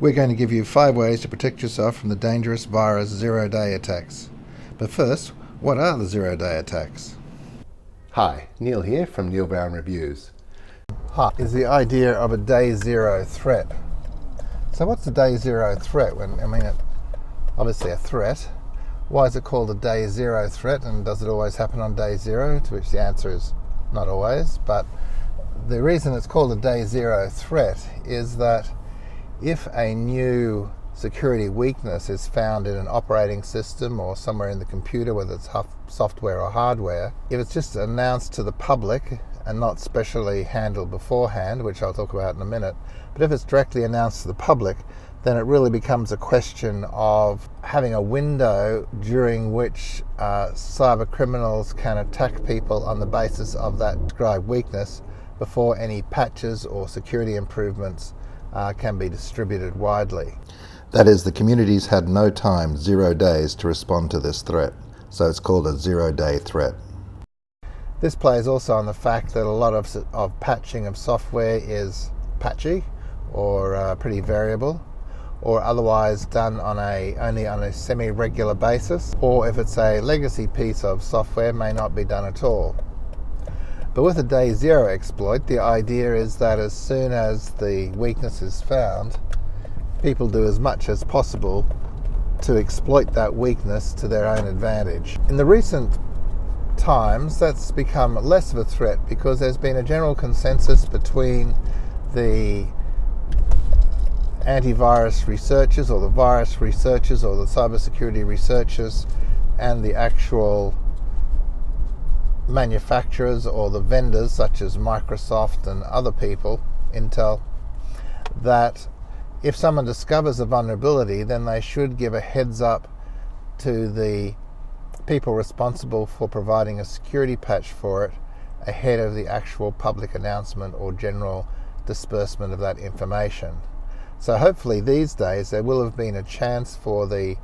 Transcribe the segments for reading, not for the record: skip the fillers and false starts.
We're going to give you 5 ways to protect yourself from the dangerous virus zero-day attacks. But first, what are the zero-day attacks? Hi, Neil here from Neil Brown Reviews. Hi, is the idea of a day zero threat. So what's a day zero threat? Obviously a threat. Why is it called a day zero threat, and does it always happen on day zero? To which the answer is not always, but the reason it's called a day zero threat is that if a new security weakness is found in an operating system or somewhere in the computer, whether it's software or hardware, if it's just announced to the public and not specially handled beforehand, which I'll talk about in a minute, but if it's directly announced to the public, then it really becomes a question of having a window during which cyber criminals can attack people on the basis of that described weakness before any patches or security improvements can be distributed widely. That is, the communities had no time, 0 days, to respond to this threat. So it's called a zero-day threat. This plays also on the fact that a lot of patching of software is patchy or pretty variable, or otherwise done only on a semi-regular basis, or if it's a legacy piece of software, may not be done at all. But with a day zero exploit, the idea is that as soon as the weakness is found, people do as much as possible to exploit that weakness to their own advantage. In the recent times, that's become less of a threat because there's been a general consensus between the antivirus researchers or the virus researchers or the cybersecurity researchers and the actual manufacturers or the vendors such as Microsoft and other people, Intel, that if someone discovers a vulnerability, then they should give a heads up to the people responsible for providing a security patch for it ahead of the actual public announcement or general disbursement of that information. So hopefully these days there will have been a chance for the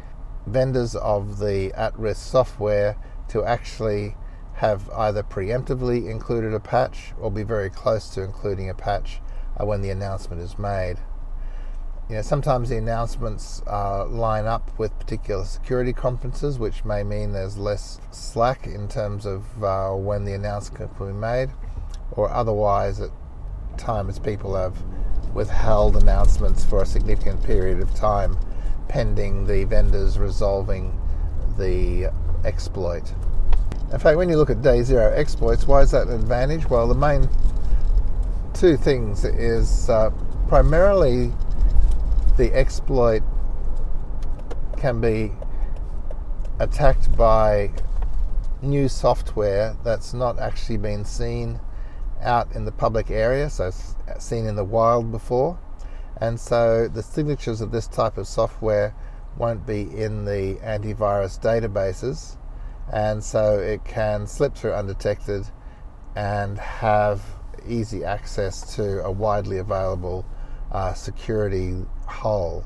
vendors of the at-risk software to actually have either preemptively included a patch or be very close to including a patch when the announcement is made. Sometimes the announcements line up with particular security conferences, which may mean there's less slack in terms of when the announcement will be made, or otherwise at times people have withheld announcements for a significant period of time pending the vendors resolving the exploit. In fact, when you look at day zero exploits, why is that an advantage? Well, the main two things is primarily the exploit can be attacked by new software that's not actually been seen out in the public area, so seen in the wild before, and so the signatures of this type of software won't be in the antivirus databases, and so it can slip through undetected and have easy access to a widely available security hole.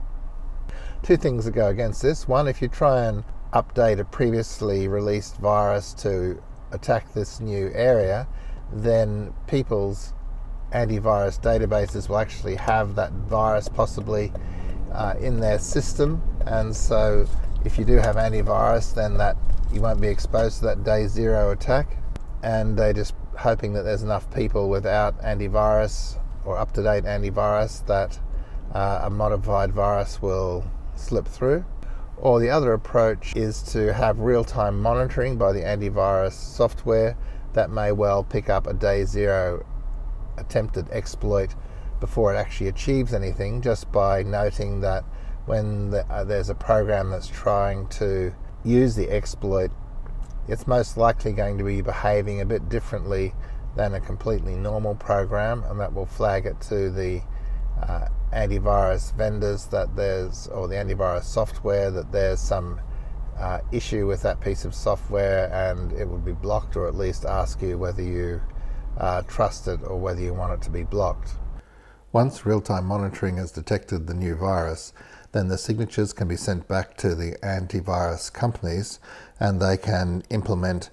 Two things that go against this. One, if you try and update a previously released virus to attack this new area, then people's antivirus databases will actually have that virus possibly in their system, and so if you do have antivirus, then that you won't be exposed to that day zero attack, and they're just hoping that there's enough people without antivirus or up-to-date antivirus that a modified virus will slip through. Or the other approach is to have real-time monitoring by the antivirus software that may well pick up a day zero attempted exploit before it actually achieves anything, just by noting that when there's a program that's trying to use the exploit, it's most likely going to be behaving a bit differently than a completely normal program, and that will flag it to the antivirus vendors that or the antivirus software, that there's some issue with that piece of software, and it would be blocked, or at least ask you whether you trust it or whether you want it to be blocked. Once real-time monitoring has detected the new virus, then the signatures can be sent back to the antivirus companies, and they can implement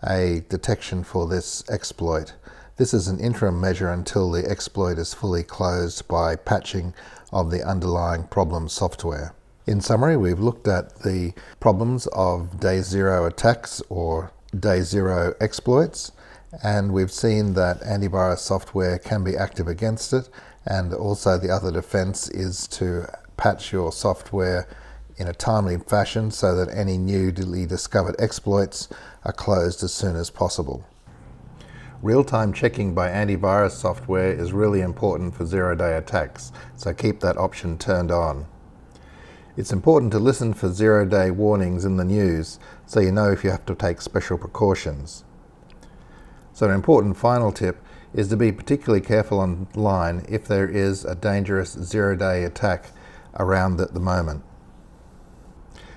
a detection for this exploit. This is an interim measure until the exploit is fully closed by patching of the underlying problem software. In summary, we've looked at the problems of day zero attacks or day zero exploits, and we've seen that antivirus software can be active against it, and also the other defense is to patch your software in a timely fashion so that any newly discovered exploits are closed as soon as possible. Real-time checking by antivirus software is really important for zero-day attacks, so keep that option turned on. It's important to listen for zero-day warnings in the news so you know if you have to take special precautions. So an important final tip is to be particularly careful online if there is a dangerous zero-day attack around at the moment.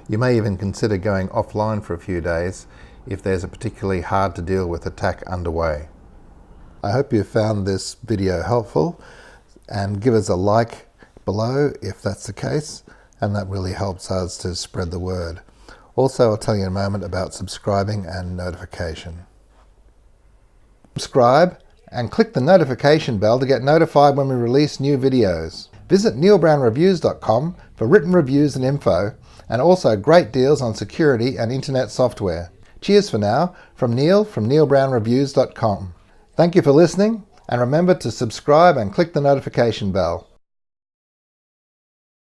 You may even consider going offline for a few days if there's a particularly hard to deal with attack underway. I hope you found this video helpful, and give us a like below if that's the case, and that really helps us to spread the word. Also, I'll tell you in a moment about subscribing and notification. Subscribe and click the notification bell to get notified when we release new videos. Visit neilbrownreviews.com for written reviews and info, and also great deals on security and internet software. Cheers for now, from Neil from neilbrownreviews.com. Thank you for listening, and remember to subscribe and click the notification bell.